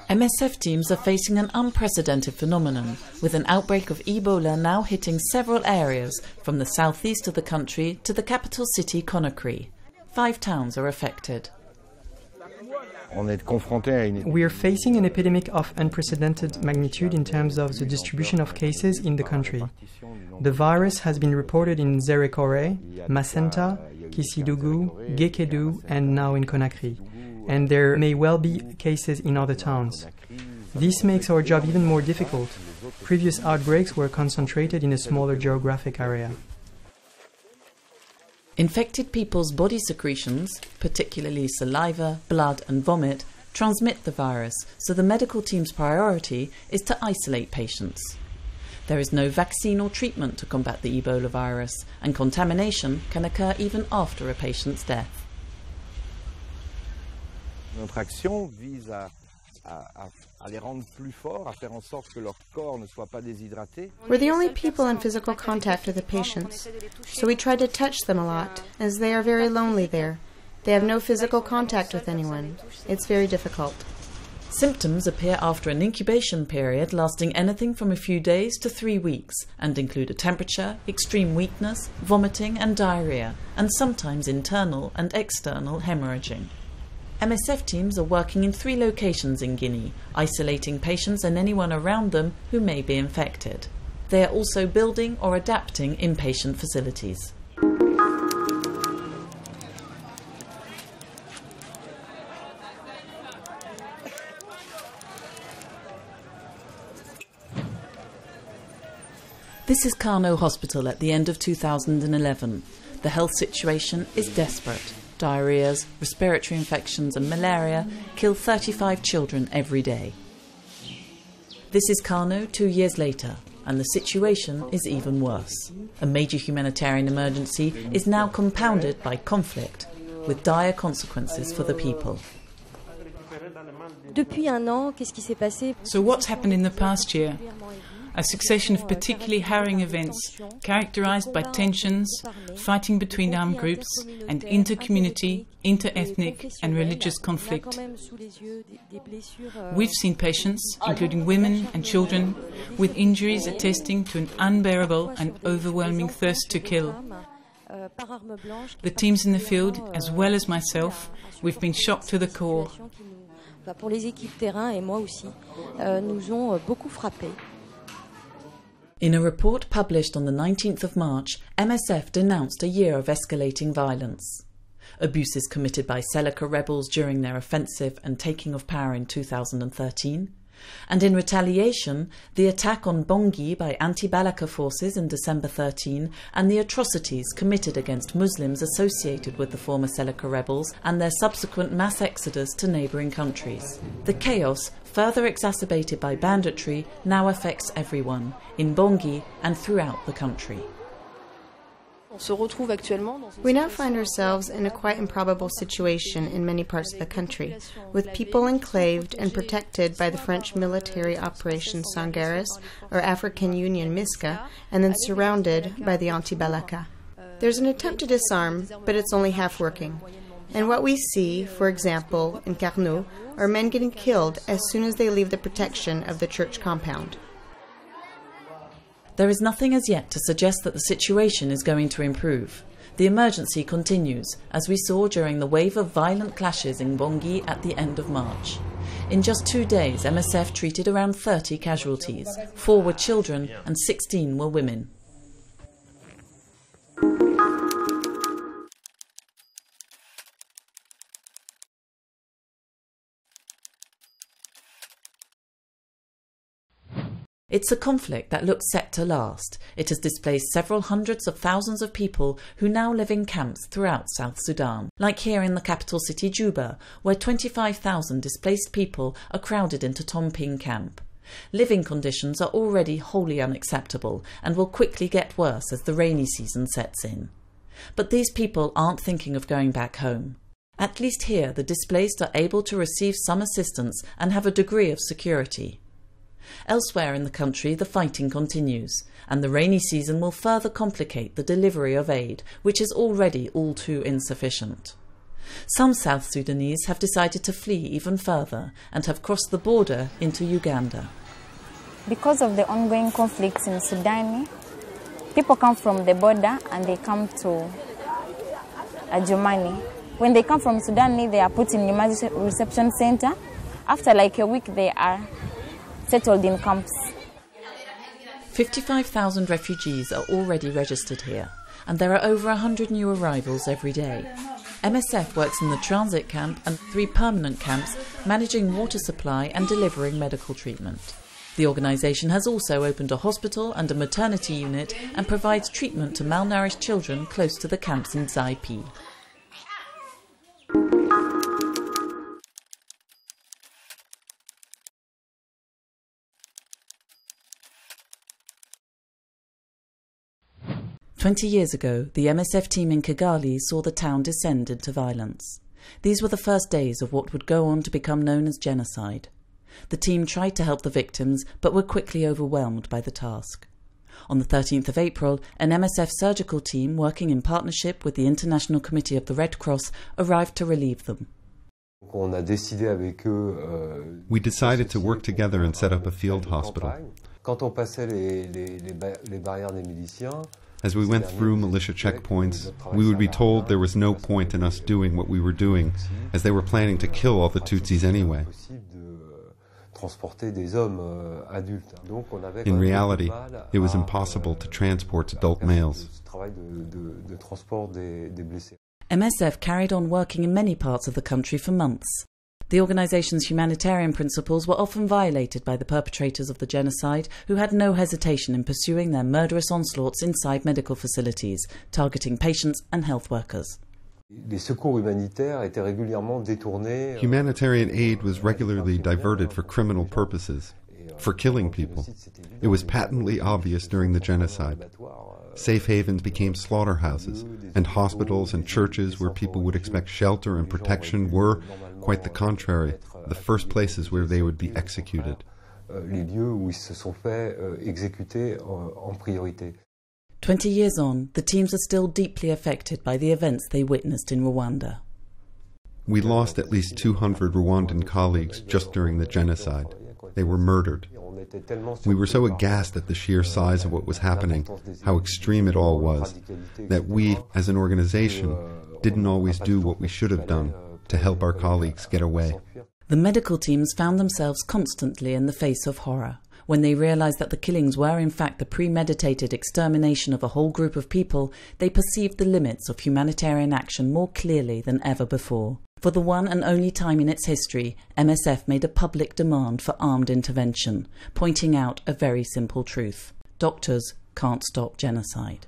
MSF teams are facing an unprecedented phenomenon, with an outbreak of Ebola now hitting several areas, from the southeast of the country to the capital city Conakry. 5 towns are affected. We are facing an epidemic of unprecedented magnitude in terms of the distribution of cases in the country. The virus has been reported in Zerekore, Macenta, Kisidougou, Gekedu, and now in Conakry. And there may well be cases in other towns. This makes our job even more difficult. Previous outbreaks were concentrated in a smaller geographic area. Infected people's body secretions, particularly saliva, blood and vomit, transmit the virus, so the medical team's priority is to isolate patients. There is no vaccine or treatment to combat the Ebola virus, and contamination can occur even after a patient's death. Notre action vise à les rendre plus forts, à faire en sorte que leur corps ne soit pas déshydraté. We're the only people in physical contact with the patients, so we try to touch them a lot, as they are very lonely there. They have no physical contact with anyone. It's very difficult. Symptoms appear after an incubation period lasting anything from a few days to 3 weeks, and include a temperature, extreme weakness, vomiting and diarrhea, and sometimes internal and external hemorrhaging. MSF teams are working in 3 locations in Guinea, isolating patients and anyone around them who may be infected. They are also building or adapting inpatient facilities. This is Kano Hospital at the end of 2011. The health situation is desperate. Diarrheas, respiratory infections and malaria kill 35 children every day. This is Kano 2 years later, and the situation is even worse. A major humanitarian emergency is now compounded by conflict, with dire consequences for the people. So what's happened in the past year? A succession of particularly harrowing events characterized by tensions, fighting between armed groups, and inter-community, inter-ethnic and religious conflict. We've seen patients, including women and children, with injuries attesting to an unbearable and overwhelming thirst to kill. The teams in the field, as well as myself, we've been shocked to the core. Pour les équipes terrain et moi aussi, nous ont beaucoup frappés. In a report published on the 19th of March, MSF denounced a year of escalating violence. Abuses committed by Seleka rebels during their offensive and taking of power in 2013, and in retaliation, the attack on Bongi by anti-Balaka forces in December 13 and the atrocities committed against Muslims associated with the former Seleka rebels and their subsequent mass exodus to neighbouring countries. The chaos, further exacerbated by banditry, now affects everyone, in Bongi and throughout the country. We now find ourselves in a quite improbable situation in many parts of the country, with people enclaved and protected by the French military Operation Sangaris or African Union MISCA, and then surrounded by the anti-Balaka. There's an attempt to disarm, but it's only half working. And what we see, for example, in Carnot, are men getting killed as soon as they leave the protection of the church compound. There is nothing as yet to suggest that the situation is going to improve. The emergency continues, as we saw during the wave of violent clashes in Bongi at the end of March. In just 2 days, MSF treated around 30 casualties. 4 were children and 16 were women. It's a conflict that looks set to last. It has displaced several hundreds of thousands of people who now live in camps throughout South Sudan, like here in the capital city Juba, where 25,000 displaced people are crowded into Tomping camp. Living conditions are already wholly unacceptable and will quickly get worse as the rainy season sets in. But these people aren't thinking of going back home. At least here, the displaced are able to receive some assistance and have a degree of security. Elsewhere in the country, the fighting continues, and the rainy season will further complicate the delivery of aid, which is already all too insufficient. Some South Sudanese have decided to flee even further and have crossed the border into Uganda. Because of the ongoing conflicts in Sudan, people come from the border and they come to Germany. When they come from Sudan, they are put in emergency reception center. After like a week, they are settled in camps. 55,000 refugees are already registered here, and there are over 100 new arrivals every day. MSF works in the transit camp and 3 permanent camps, managing water supply and delivering medical treatment. The organisation has also opened a hospital and a maternity unit and provides treatment to malnourished children close to the camps in Zaipi. "20 years ago, the MSF team in Kigali saw the town descend into violence. These were the first days of what would go on to become known as genocide. The team tried to help the victims, but were quickly overwhelmed by the task. On the 13th of April, an MSF surgical team working in partnership with the International Committee of the Red Cross arrived to relieve them. We decided to work together and set up a field hospital. As we went through militia checkpoints, we would be told there was no point in us doing what we were doing, as they were planning to kill all the Tutsis anyway. In reality, it was impossible to transport adult males. MSF carried on working in many parts of the country for months. The organisation's humanitarian principles were often violated by the perpetrators of the genocide, who had no hesitation in pursuing their murderous onslaughts inside medical facilities, targeting patients and health workers. Humanitarian aid was regularly diverted for criminal purposes, for killing people. It was patently obvious during the genocide. Safe havens became slaughterhouses, and hospitals and churches where people would expect shelter and protection were, quite the contrary, the first places where they would be executed. 20 years on, the teams are still deeply affected by the events they witnessed in Rwanda. We lost at least 200 Rwandan colleagues just during the genocide. They were murdered. We were so aghast at the sheer size of what was happening, how extreme it all was, that we, as an organization, didn't always do what we should have done to help our colleagues get away. The medical teams found themselves constantly in the face of horror. When they realised that the killings were in fact the premeditated extermination of a whole group of people, they perceived the limits of humanitarian action more clearly than ever before. For the one and only time in its history, MSF made a public demand for armed intervention, pointing out a very simple truth: doctors can't stop genocide.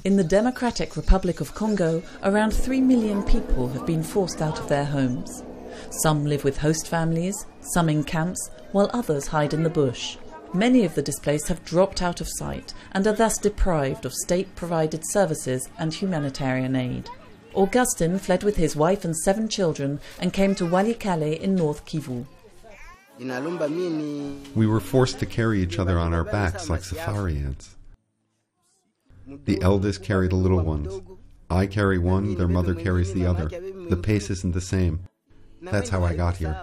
In the Democratic Republic of Congo, around 3 million people have been forced out of their homes. Some live with host families, some in camps, while others hide in the bush. Many of the displaced have dropped out of sight and are thus deprived of state-provided services and humanitarian aid. Augustin fled with his wife and 7 children and came to Walikale in North Kivu. We were forced to carry each other on our backs like safari ants. The eldest carry the little ones. I carry one, their mother carries the other. The pace isn't the same. That's how I got here.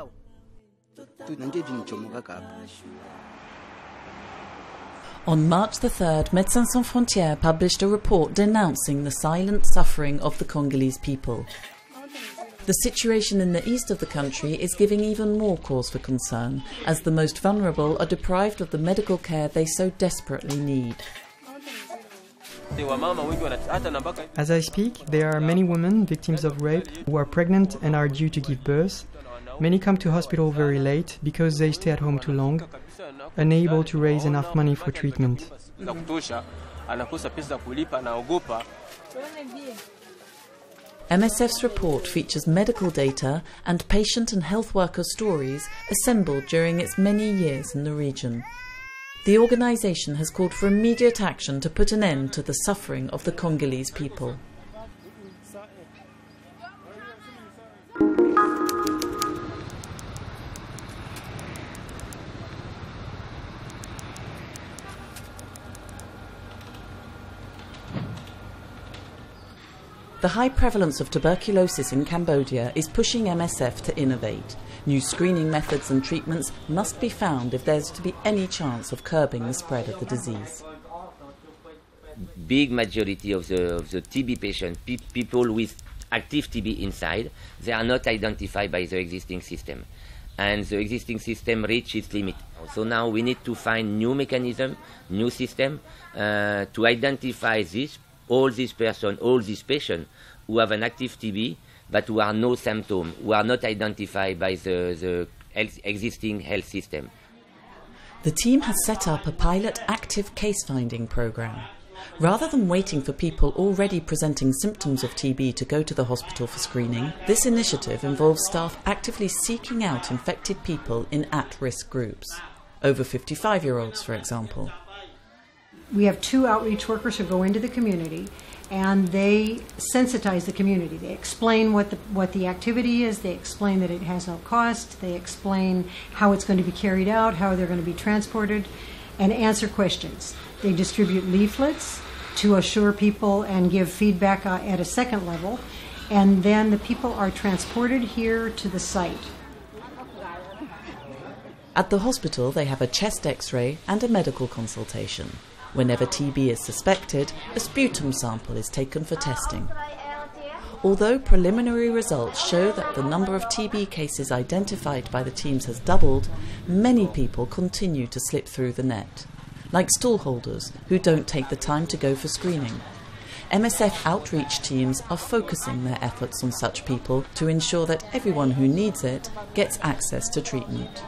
On March the 3rd, Médicos Sem Fronteiras published a report denouncing the silent suffering of the Congolese people. The situation in the east of the country is giving even more cause for concern, as the most vulnerable are deprived of the medical care they so desperately need. As I speak, there are many women victims of rape who are pregnant and are due to give birth. Many come to hospital very late because they stay at home too long, unable to raise enough money for treatment. MSF's report features medical data and patient and health worker stories assembled during its many years in the region. The organisation has called for immediate action to put an end to the suffering of the Congolese people. The high prevalence of tuberculosis in Cambodia is pushing MSF to innovate. New screening methods and treatments must be found if there's to be any chance of curbing the spread of the disease. Big majority of the TB patients, people with active TB inside, they are not identified by the existing system. And the existing system reached its limit. So now we need to find new mechanism, new system to identify all these patients who have an active TB but who are no symptom, who are not identified by the existing health system. The team has set up a pilot active case-finding program. Rather than waiting for people already presenting symptoms of TB to go to the hospital for screening, this initiative involves staff actively seeking out infected people in at-risk groups. Over 55-year-olds, for example. We have 2 outreach workers who go into the community and they sensitize the community. They explain what the activity is, they explain that it has no cost, they explain how it's going to be carried out, how they're going to be transported, and answer questions. They distribute leaflets to assure people and give feedback at a second level, and then the people are transported here to the site. At the hospital, they have a chest X-ray and a medical consultation. Whenever TB is suspected, a sputum sample is taken for testing. Although preliminary results show that the number of TB cases identified by the teams has doubled, many people continue to slip through the net, like stallholders who don't take the time to go for screening. MSF outreach teams are focusing their efforts on such people to ensure that everyone who needs it gets access to treatment.